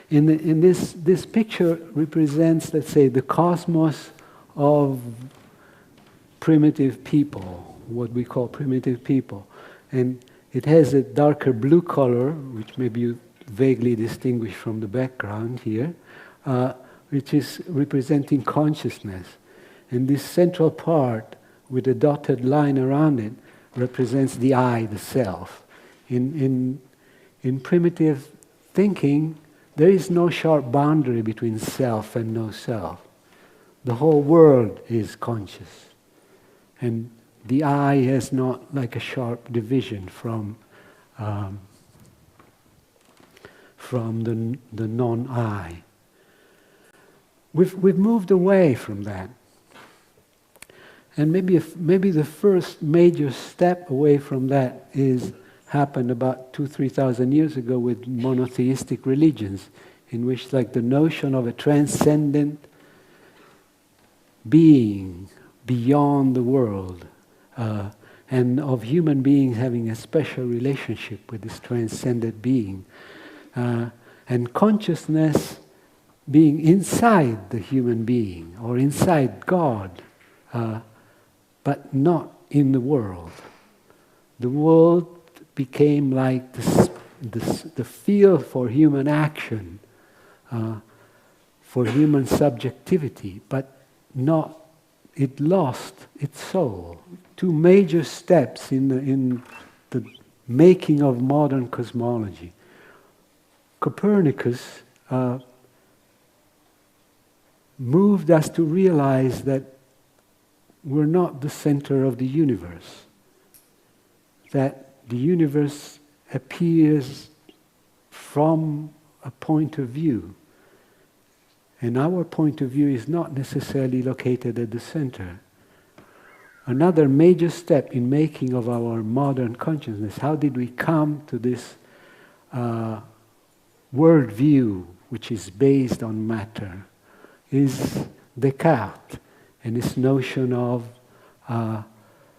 This picture represents, let's say, the cosmos of primitive people, what we call primitive people. And it has a darker blue color, which maybe you vaguely distinguish from the background here, which is representing consciousness. And this central part, with a dotted line around it, represents the I, the self. In primitive thinking, there is no sharp boundary between self and no self. The whole world is conscious. And the I has not like a sharp division from the non-I. We've moved away from that. And maybe the first major step away from that happened about 2,000-3,000 years ago with monotheistic religions, in which like the notion of a transcendent being beyond the world, and of human beings having a special relationship with this transcendent being, and consciousness being inside the human being or inside God, but not in the world. The world became like the field for human action, for human subjectivity, but not. It lost its soul. Two major steps in the making of modern cosmology. Copernicus moved us to realize that we're not the center of the universe. That the universe appears from a point of view. And our point of view is not necessarily located at the center. Another major step in making of our modern consciousness, how did we come to this worldview which is based on matter, is Descartes and this notion of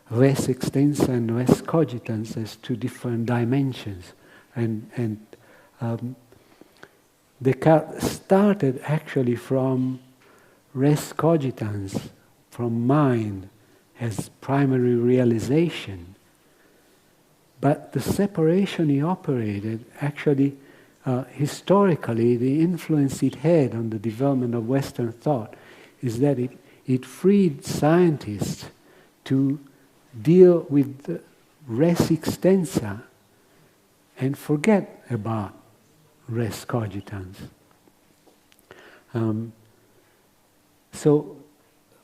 res extensa and res cogitans as two different dimensions. And Descartes started actually from res cogitans, from mind as primary realization. But the separation he operated, actually, historically, the influence it had on the development of Western thought is that it freed scientists to deal with the res extensa and forget about res cogitans. So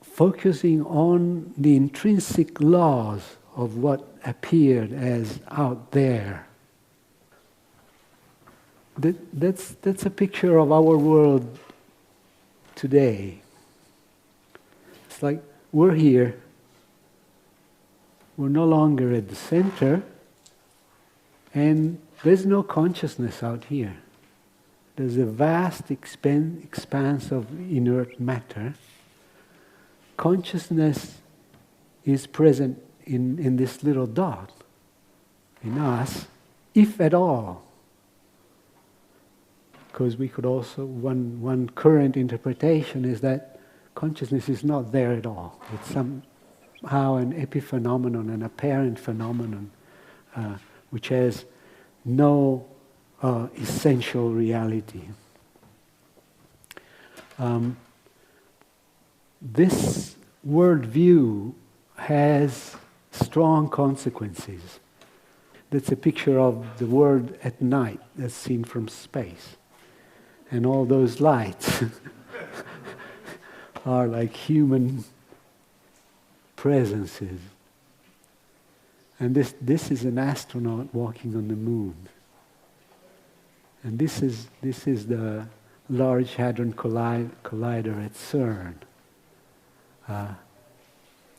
focusing on the intrinsic laws of what appeared as out there. That's a picture of our world today. It's like we're here, we're no longer at the center, and there's no consciousness out here. There's a vast expanse of inert matter. Consciousness is present in this little dot, in us, if at all. Because we could also, one current interpretation is that consciousness is not there at all. It's somehow an epiphenomenon, an apparent phenomenon, which has no essential reality. This worldview has strong consequences. That's a picture of the world at night as seen from space. And all those lights are like human presences. And this is an astronaut walking on the moon. And this is the Large Hadron Collider at CERN.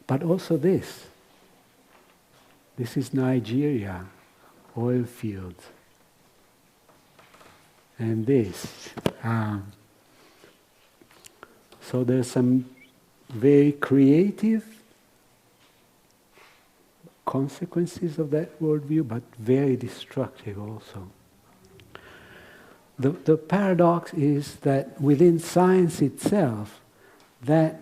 But also this. This is Nigeria, oil fields. And this. So there's some very creative consequences of that worldview, but very destructive also. The paradox is that within science itself, that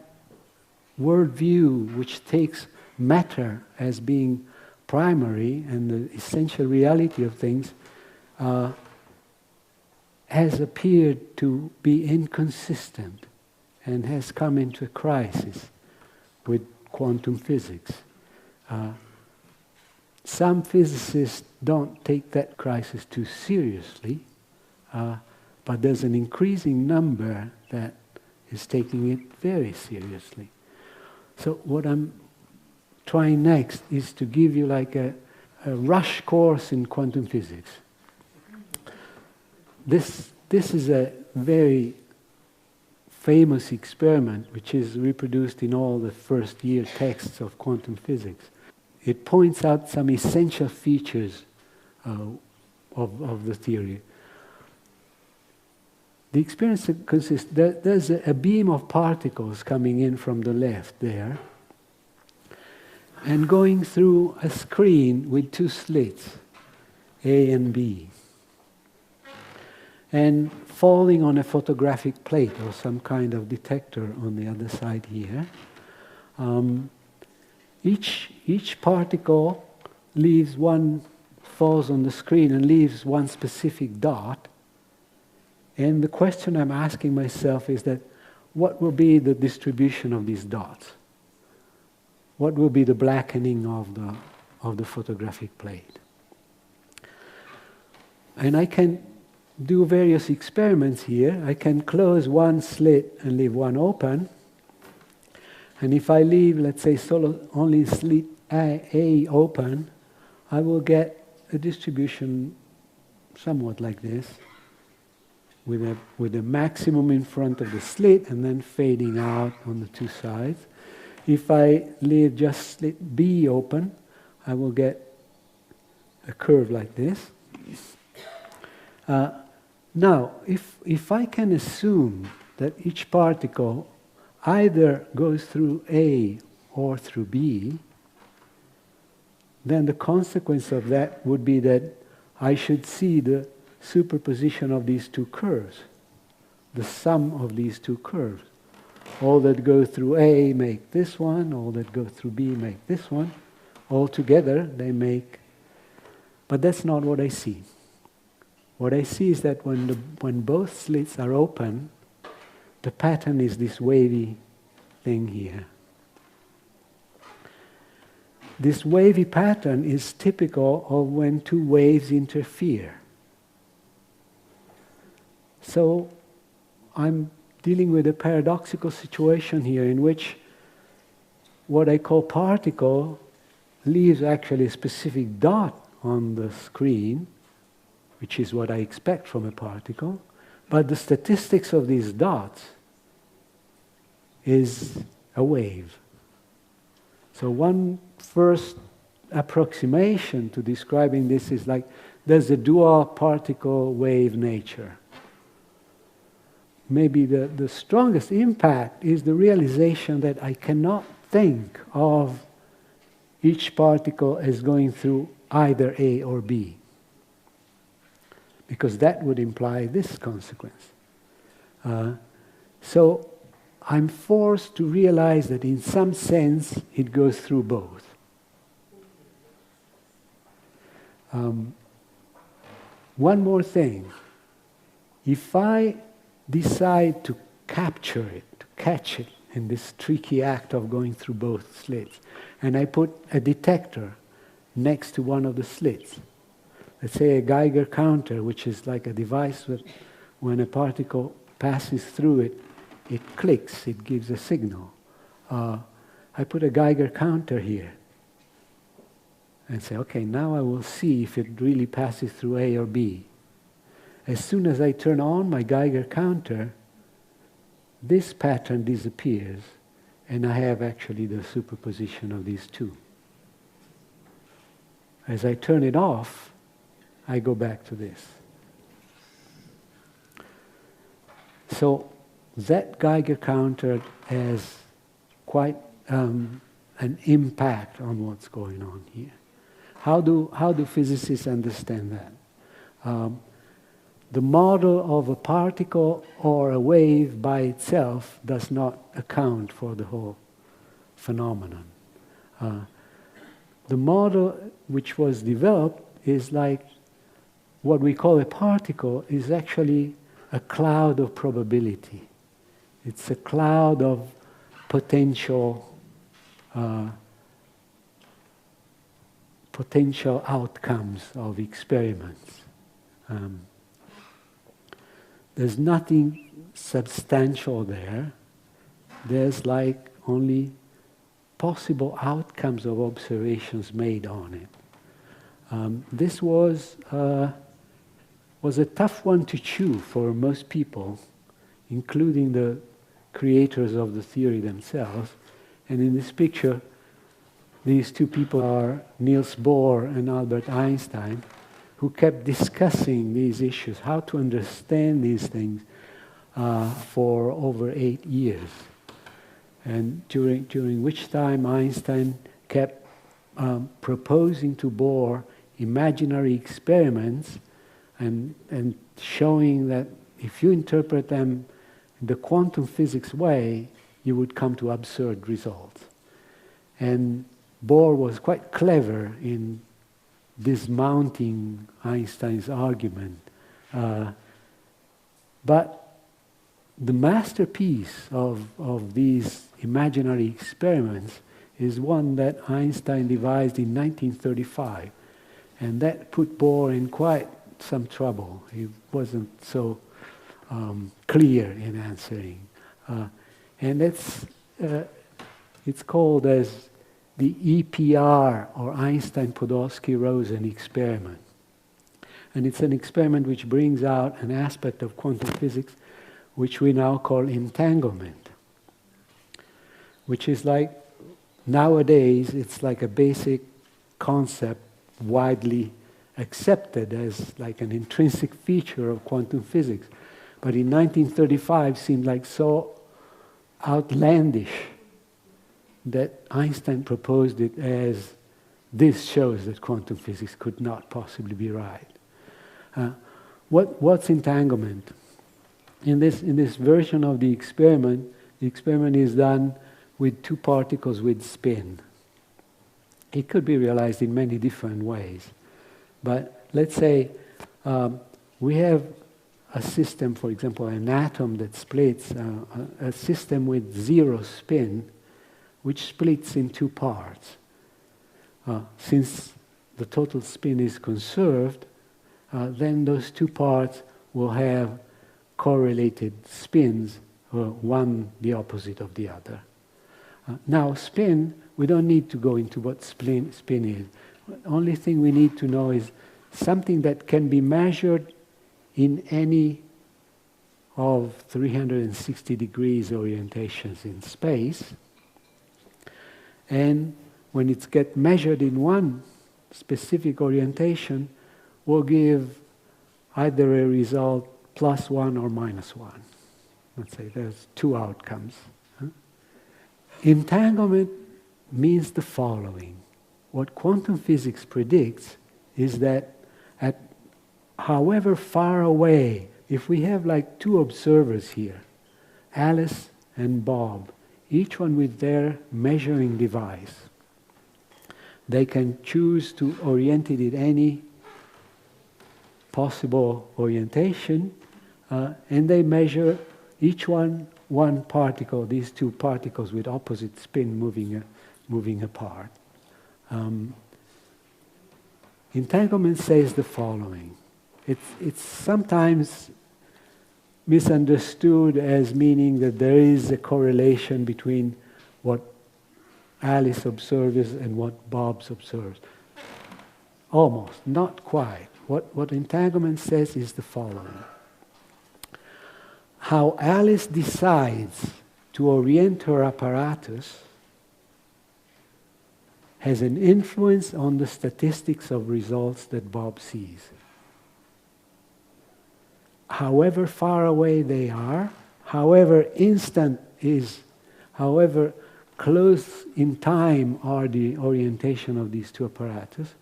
worldview which takes matter as being primary and the essential reality of things has appeared to be inconsistent and has come into a crisis with quantum physics. Some physicists don't take that crisis too seriously, but there's an increasing number that is taking it very seriously. So what I'm trying next is to give you like a rush course in quantum physics. This is a very famous experiment which is reproduced in all the first year texts of quantum physics. It points out some essential features of the theory. The experience consists, there's a beam of particles coming in from the left there and going through a screen with two slits, A and B, and falling on a photographic plate or some kind of detector on the other side here. Each particle falls on the screen and leaves one specific dot. And the question I'm asking myself is that, what will be the distribution of these dots? What will be the blackening of the photographic plate? And I can do various experiments here. I can close one slit and leave one open. And if I leave, let's say, only slit A open, I will get a distribution somewhat like this, with a maximum in front of the slit and then fading out on the two sides. If I leave just slit B open, I will get a curve like this. Now, if I can assume that each particle either goes through A or through B, then the consequence of that would be that I should see the superposition of these two curves, the sum of these two curves. All that go through A make this one, all that go through B make this one. All together they make, but that's not what I see. What I see is that when both slits are open, the pattern is this wavy thing here. This wavy pattern is typical of when two waves interfere. So I'm dealing with a paradoxical situation here in which what I call particle leaves actually a specific dot on the screen, which is what I expect from a particle, but the statistics of these dots is a wave. So one first approximation to describing this is like there's a dual particle wave nature. Maybe the strongest impact is the realization that I cannot think of each particle as going through either A or B, because that would imply this consequence. So I'm forced to realize that in some sense it goes through both. One more thing. If I decide to capture it, to catch it in this tricky act of going through both slits, and I put a detector next to one of the slits, let's say a Geiger counter, which is like a device that when a particle passes through it, it clicks, it gives a signal. I put a Geiger counter here and say, okay, now I will see if it really passes through A or B. As soon as I turn on my Geiger counter, this pattern disappears, and I have actually the superposition of these two. As I turn it off, I go back to this. So that Geiger counter has quite an impact on what's going on here. How do physicists understand that? the model of a particle or a wave by itself does not account for the whole phenomenon. The model which was developed is like what we call a particle is actually a cloud of probability. It's a cloud of potential outcomes of experiments. There's nothing substantial there. There's like only possible outcomes of observations made on it. This was a tough one to chew for most people, including the creators of the theory themselves. And in this picture, these two people are Niels Bohr and Albert Einstein, who kept discussing these issues, how to understand these things, for over 8 years. And during which time Einstein kept proposing to Bohr imaginary experiments and showing that if you interpret them in the quantum physics way, you would come to absurd results. And Bohr was quite clever in dismounting Einstein's argument. But the masterpiece of these imaginary experiments is one that Einstein devised in 1935. And that put Bohr in quite some trouble. He wasn't so clear in answering. And it's called as the EPR, or Einstein-Podolsky-Rosen experiment. And it's an experiment which brings out an aspect of quantum physics which we now call entanglement, which is like, nowadays, it's like a basic concept widely accepted as like an intrinsic feature of quantum physics. But in 1935 seemed like so outlandish that Einstein proposed it as, this shows that quantum physics could not possibly be right. What's entanglement? In this version of the experiment is done with two particles with spin. It could be realized in many different ways. But let's say we have a system, for example, an atom that splits, a system with zero spin, which splits in two parts. Since the total spin is conserved, then those two parts will have correlated spins, one the opposite of the other. Now spin, we don't need to go into what spin is. The only thing we need to know is something that can be measured in any of 360 degrees orientations in space. And when it gets measured in one specific orientation, will give either a result +1 or -1. Let's say there's two outcomes. Entanglement means the following. What quantum physics predicts is that at however far away, if we have like two observers here, Alice and Bob, each one with their measuring device, they can choose to orient it in any possible orientation, and they measure each one particle, these two particles with opposite spin moving apart. Entanglement says the following. It's sometimes misunderstood as meaning that there is a correlation between what Alice observes and what Bob observes. Almost, not quite. What entanglement says is the following. How Alice decides to orient her apparatus has an influence on the statistics of results that Bob sees. However far away they are, however instant is, however close in time are the orientation of these two apparatus,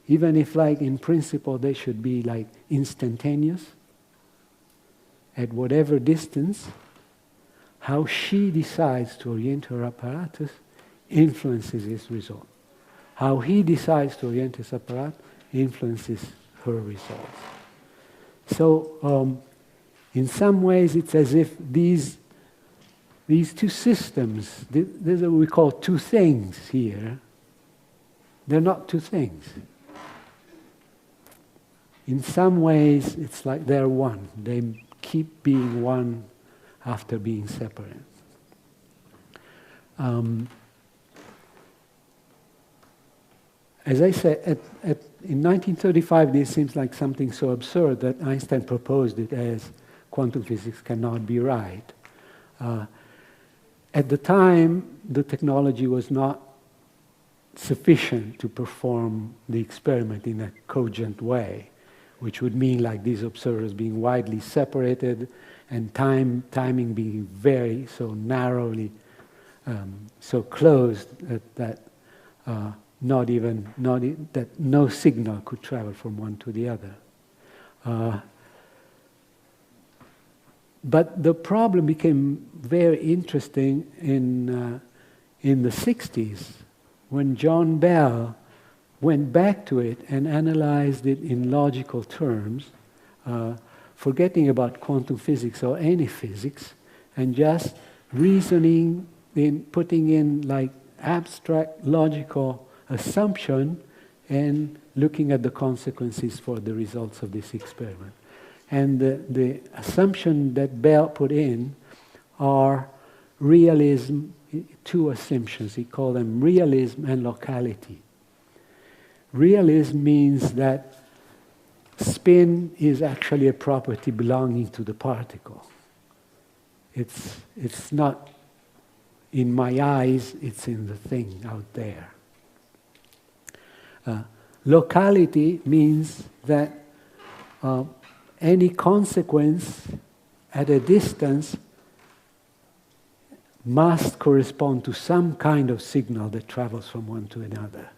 even if like in principle they should be like instantaneous, at whatever distance, how she decides to orient her apparatus influences its result. How he decides to orient his apparatus influences her results. So, in some ways, it's as if these two systems, these are what we call two things here. They're not two things. In some ways, it's like they're one. They keep being one after being separate. As I said, in 1935, this seems like something so absurd that Einstein proposed it as quantum physics cannot be right. At the time, the technology was not sufficient to perform the experiment in a cogent way, which would mean like these observers being widely separated and timing being very so narrowly, so closed that that no signal could travel from one to the other. But the problem became very interesting in the 60s when John Bell went back to it and analyzed it in logical terms, forgetting about quantum physics or any physics, and just reasoning in putting in like abstract logical assumption and looking at the consequences for the results of this experiment. And the assumption that Bell put in are realism, two assumptions. He called them realism and locality. Realism means that spin is actually a property belonging to the particle. It's not in my eyes, it's in the thing out there. Locality means that any consequence at a distance must correspond to some kind of signal that travels from one to another.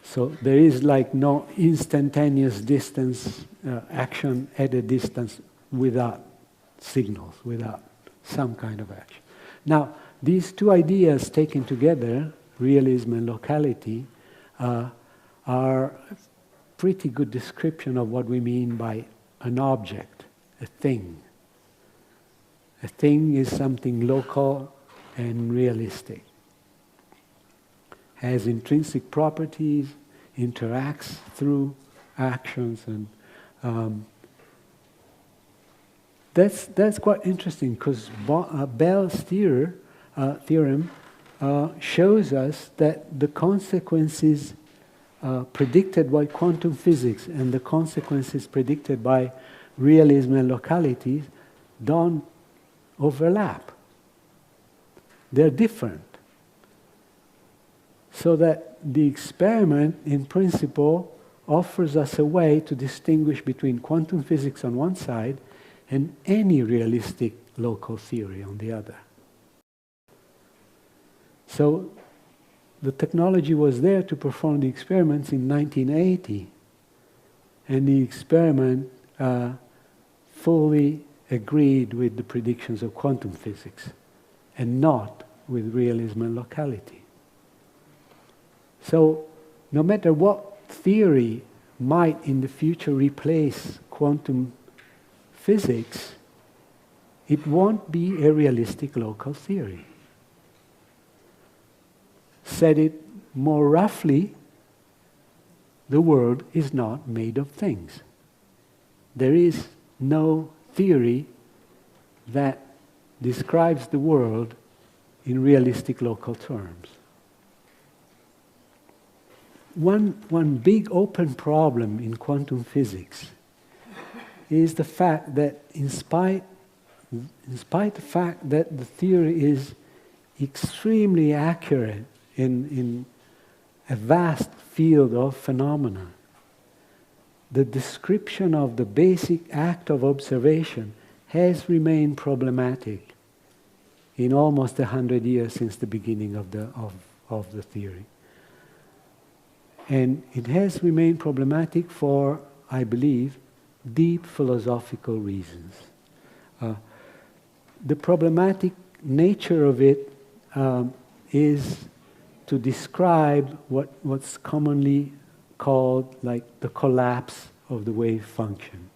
So there is like no instantaneous distance action at a distance without signals, without some kind of action. Now, these two ideas taken together, realism and locality, are a pretty good description of what we mean by an object, a thing. A thing is something local and realistic. Has intrinsic properties, interacts through actions, and that's quite interesting because Bell's theorem shows us that the consequences predicted by quantum physics and the consequences predicted by realism and locality don't overlap. They're different. So that the experiment, in principle, offers us a way to distinguish between quantum physics on one side and any realistic local theory on the other. So the technology was there to perform the experiments in 1980, and the experiment fully agreed with the predictions of quantum physics and not with realism and locality. So no matter what theory might in the future replace quantum physics, it won't be a realistic local theory. Said it more roughly, the world is not made of things. There is no theory that describes the world in realistic local terms. One big open problem in quantum physics is the fact that in spite of the fact that the theory is extremely accurate in a vast field of phenomena, the description of the basic act of observation has remained problematic in almost 100 years since the beginning of the theory. And it has remained problematic for I believe, deep philosophical reasons. The problematic nature of it is to describe what's commonly called like the collapse of the wave function,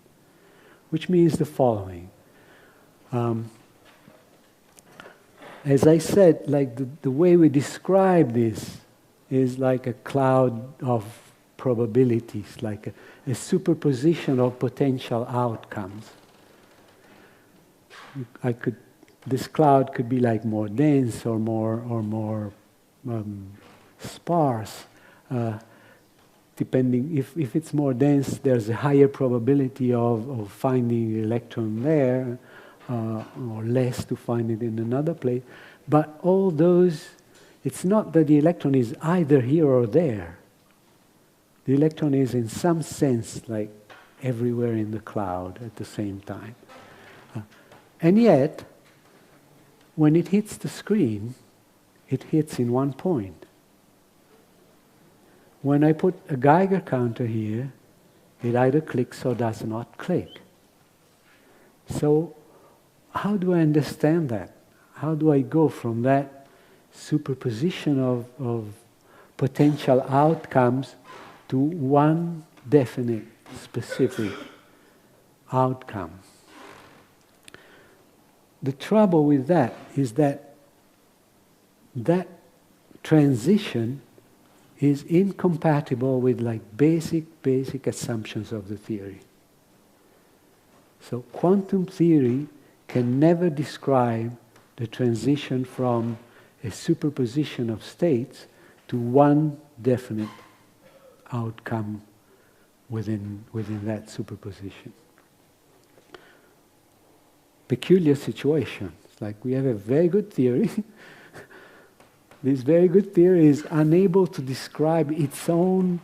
which means the following. As I said, like the way we describe this is like a cloud of probabilities, like a superposition of potential outcomes. This cloud could be like more dense or more sparse, depending. If it's more dense, there's a higher probability of finding the electron there, or less to find it in another place. But all those, it's not that the electron is either here or there. The electron is in some sense like everywhere in the cloud at the same time. And yet, when it hits the screen, it hits in one point. When I put a Geiger counter here, it either clicks or does not click. So, how do I understand that? How do I go from that superposition of potential outcomes to one definite, specific outcome? The trouble with that is that transition is incompatible with like basic assumptions of the theory. So quantum theory can never describe the transition from a superposition of states to one definite outcome within that superposition. Peculiar situation. It's like we have a very good theory. This very good theory is unable to describe its own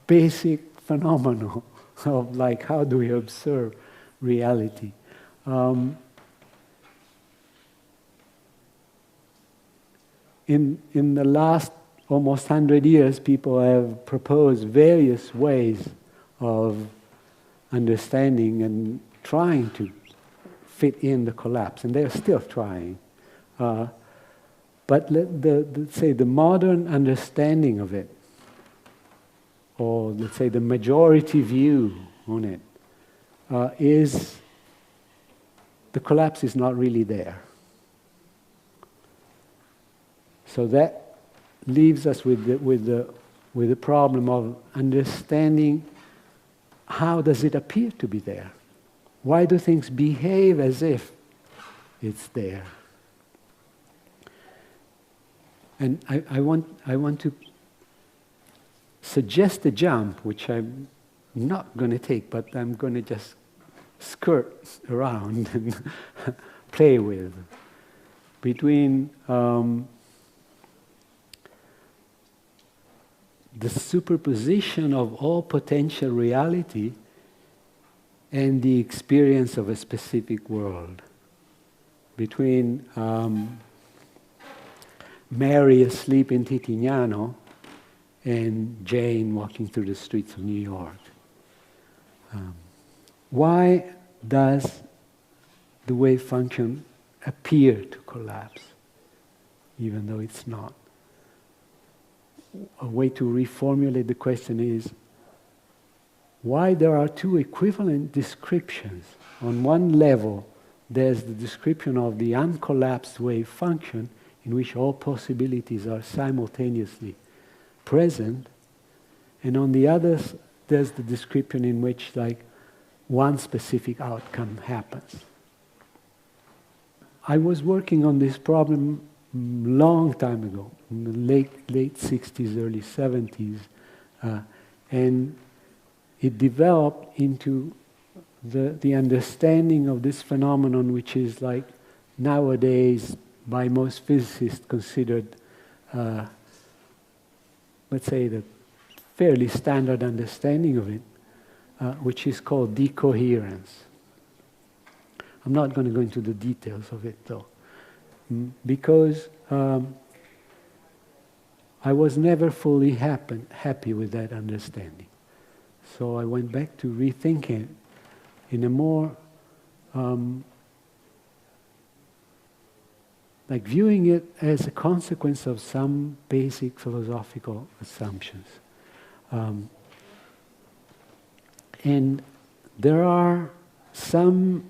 basic phenomenon of like how do we observe reality. In the last almost 100 years, people have proposed various ways of understanding and trying to fit in the collapse, and they're still trying. But let's say the modern understanding of it, or let's say the majority view on it, is the collapse is not really there. So that leaves us with the problem of understanding how does it appear to be there? Why do things behave as if it's there? And I want to suggest a jump, which I'm not going to take, but I'm going to just skirt around and play with, between the superposition of all potential reality and the experience of a specific world, between Mary asleep in Titignano and Jane walking through the streets of New York. Why does the wave function appear to collapse, even though it's not? A way to reformulate the question is why there are two equivalent descriptions. On one level, there's the description of the uncollapsed wave function in which all possibilities are simultaneously present, and on the other, there's the description in which like one specific outcome happens. I was working on this problem long time ago, in the late 60s, early 70s, and it developed into the understanding of this phenomenon, which is like nowadays by most physicists considered, let's say, the fairly standard understanding of it, which is called decoherence. I'm not going to go into the details of it though, because I was never fully happy with that understanding. So I went back to rethinking it in a more, like viewing it as a consequence of some basic philosophical assumptions. And there are some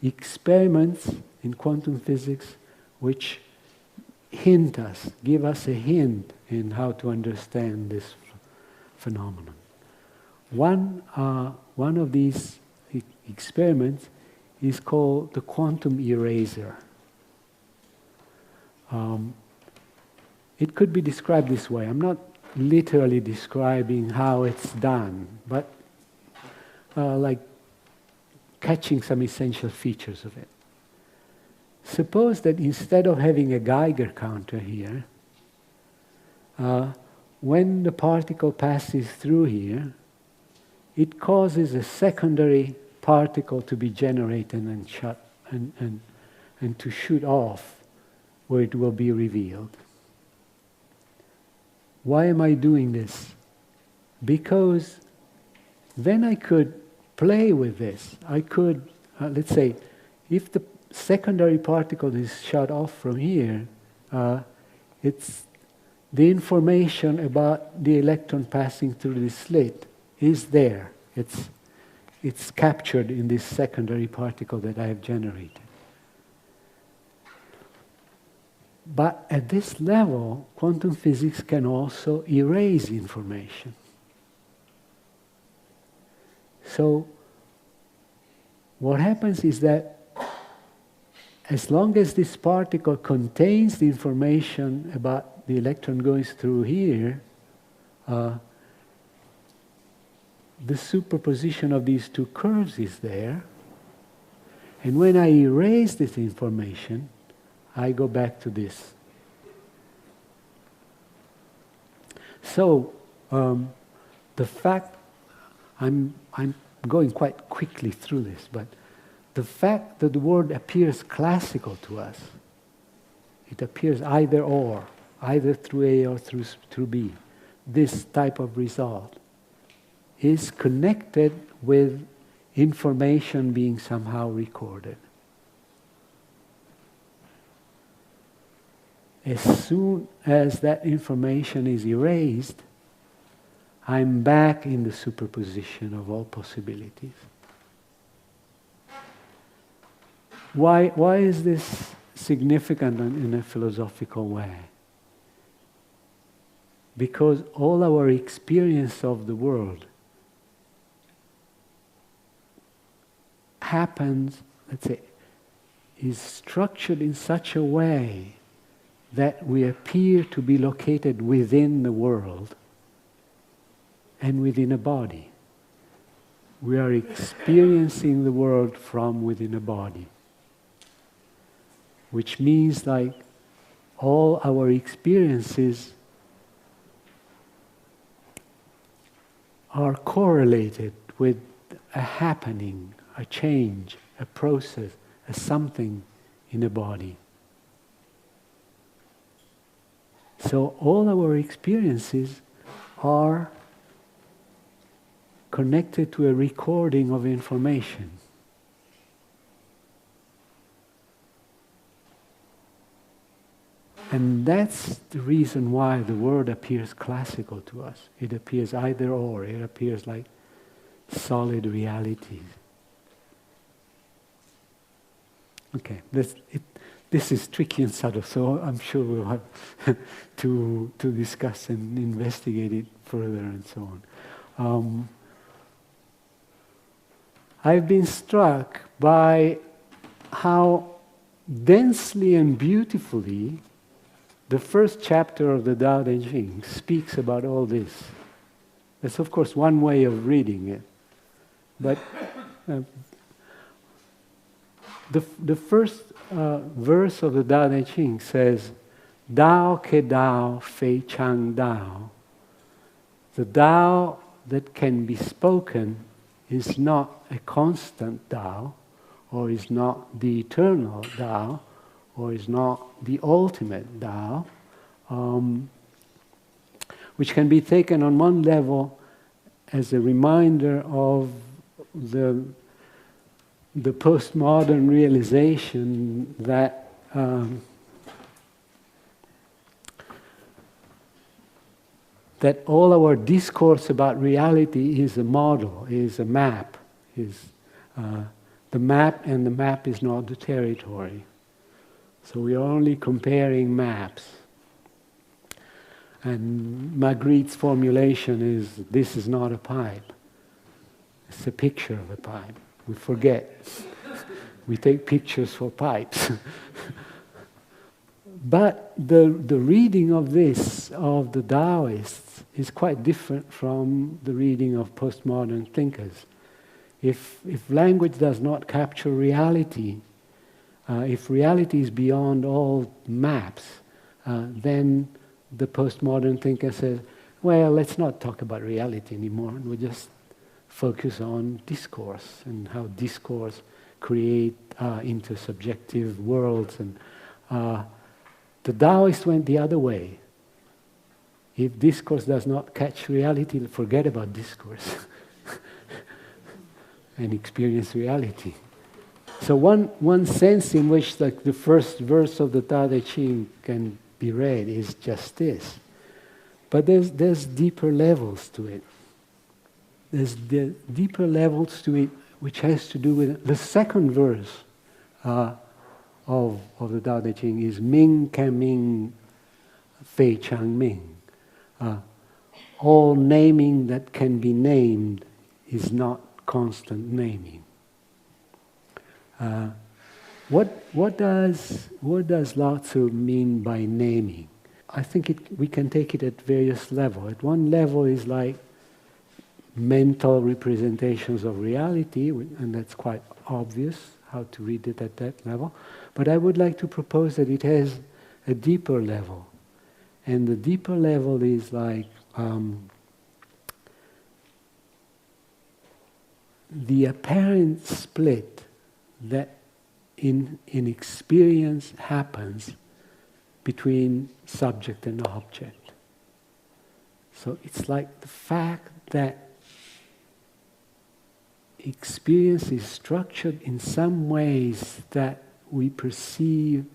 experiments in quantum physics which give us a hint in how to understand this phenomenon. One of these experiments is called the quantum eraser. It could be described this way. I'm not literally describing how it's done, but like catching some essential features of it. Suppose that instead of having a Geiger counter here, when the particle passes through here, it causes a secondary particle to be generated and and to shoot off, where it will be revealed. Why am I doing this? Because then I could play with this. I could, let's say, if the secondary particle is shot off from here, it's the information about the electron passing through this slit is there. It's captured in this secondary particle that I have generated. But at this level, quantum physics can also erase information. So what happens is that as long as this particle contains the information about the electron going through here, the superposition of these two curves is there. And when I erase this information, I go back to this. So the fact, I'm going quite quickly through this, but the fact that the word appears classical to us, it appears either or, either through A or through B, this type of result is connected with information being somehow recorded. As soon as that information is erased, I'm back in the superposition of all possibilities. Why is this significant in a philosophical way? Because all our experience of the world happens, let's say, is structured in such a way that we appear to be located within the world and within a body. We are experiencing the world from within a body, which means like all our experiences are correlated with a happening, a change, a process, a something in a body. So all our experiences are connected to a recording of information. And that's the reason why the word appears classical to us. It appears either or, it appears like solid realities. Okay, this is tricky and subtle, so I'm sure we'll have to discuss and investigate it further and so on. I've been struck by how densely and beautifully the first chapter of the Tao Te Ching speaks about all this. That's of course one way of reading it. But the first verse of the Tao Te Ching says, Dao ke Dao fei chang Dao. The Tao that can be spoken is not a constant Tao, or is not the eternal Tao, or is not the ultimate Tao, which can be taken on one level as a reminder of the postmodern realization that that all our discourse about reality is a model, is a map, is the map, and the map is not the territory. So we are only comparing maps. And Magritte's formulation is, this is not a pipe. It's a picture of a pipe. We forget. We take pictures for pipes. But the reading of this, of the Taoists, is quite different from the reading of postmodern thinkers. If language does not capture reality, if reality is beyond all maps, then the postmodern thinker says, well, let's not talk about reality anymore, and we just focus on discourse and how discourse create intersubjective worlds. And the Taoists went the other way. If discourse does not catch reality, forget about discourse and experience reality. So one sense in which, like, the first verse of the Tao Te Ching can be read is just this. But there's deeper levels to it. There's deeper levels to it which has to do with the second verse of the Tao Te Ching is Ming Kan Ming Fei Chang Ming. All naming that can be named is not constant naming. What does Lao Tzu mean by naming? I think we can take it at various levels. At one level is like mental representations of reality, and that's quite obvious how to read it at that level. But I would like to propose that it has a deeper level. And the deeper level is like the apparent split that in experience happens between subject and object. So it's like the fact that experience is structured in some ways that we perceive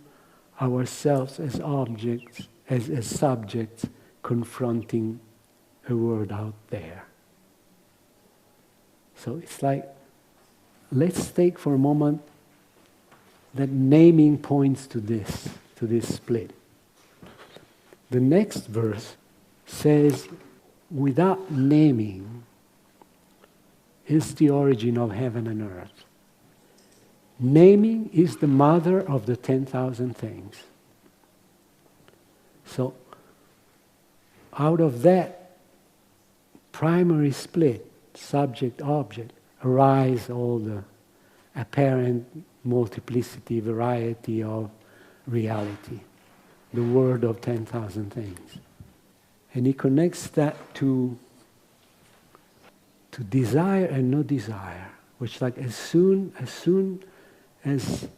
ourselves as objects, as subjects confronting a world out there. So it's like, let's take for a moment that naming points to this split. The next verse says, without naming is the origin of heaven and earth. Naming is the mother of the 10,000 things. So, out of that primary split, subject-object, arise all the apparent multiplicity, variety of reality, the world of 10,000 things. And he connects that to desire and no desire, which, like, as soon as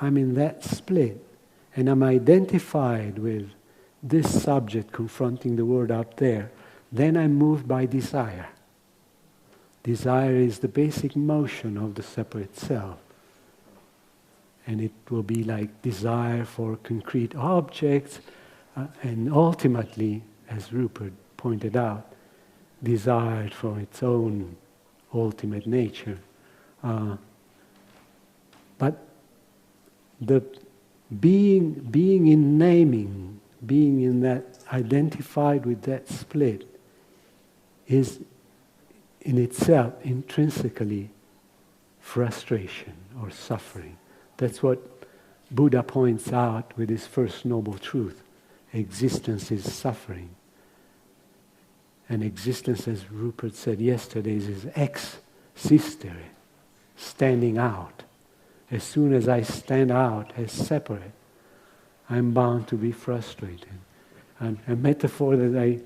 I'm in that split and I'm identified with this subject confronting the world out there, then I'm moved by desire. Desire is the basic motion of the separate self. And it will be like desire for concrete objects, and ultimately, as Rupert pointed out, desire for its own ultimate nature. But the being in naming, being in that, identified with that split, is in itself intrinsically frustration or suffering. That's what Buddha points out with his first noble truth. Existence is suffering. And existence, as Rupert said yesterday, is ex sistere, standing out. As soon as I stand out as separate, I'm bound to be frustrated. And a metaphor that I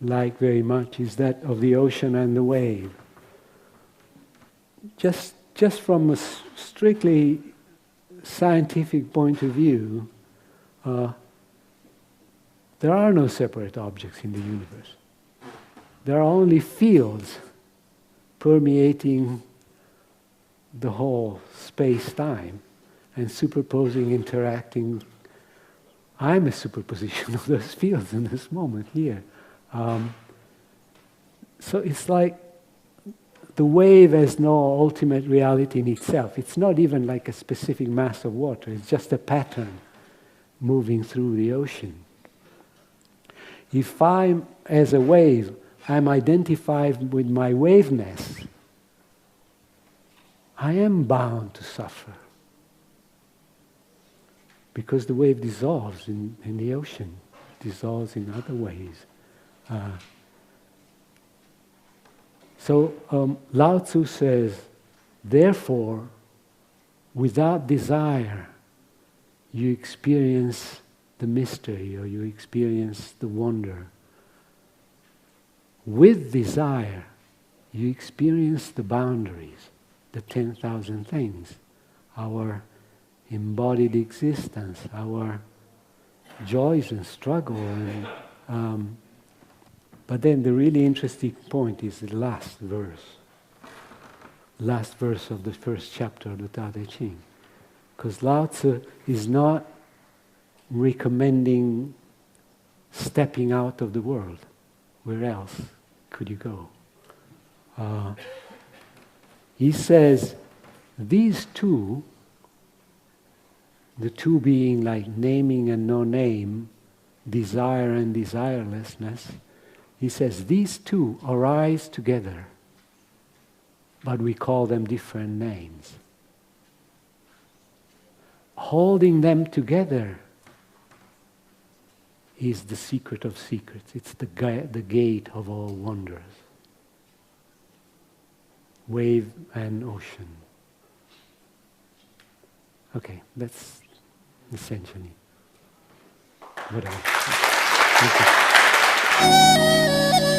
like very much is that of the ocean and the wave. Just from a strictly scientific point of view, there are no separate objects in the universe. there are only fields permeating the whole space-time and superposing, interacting. I'm a superposition of those fields in this moment here. So it's like the wave has no ultimate reality in itself. It's not even like a specific mass of water. It's just a pattern moving through the ocean. If I'm, as a wave, I'm identified with my waveness, I am bound to suffer. Because the wave dissolves in the ocean, dissolves in other ways. So Lao Tzu says, therefore, without desire, you experience the mystery or you experience the wonder. With desire, you experience the boundaries, the 10,000 things, our embodied existence, our joys and struggle. But then the really interesting point is the last verse of the first chapter of the Tao Te Ching. Because Lao Tzu is not recommending stepping out of the world. Where else could you go? He says, these two, the two being like naming and no name, desire and desirelessness, he says these two arise together, but we call them different names. Holding them together is the secret of secrets. It's the gate of all wonders. Wave and ocean. Okay, that's essentially what I... Thank you.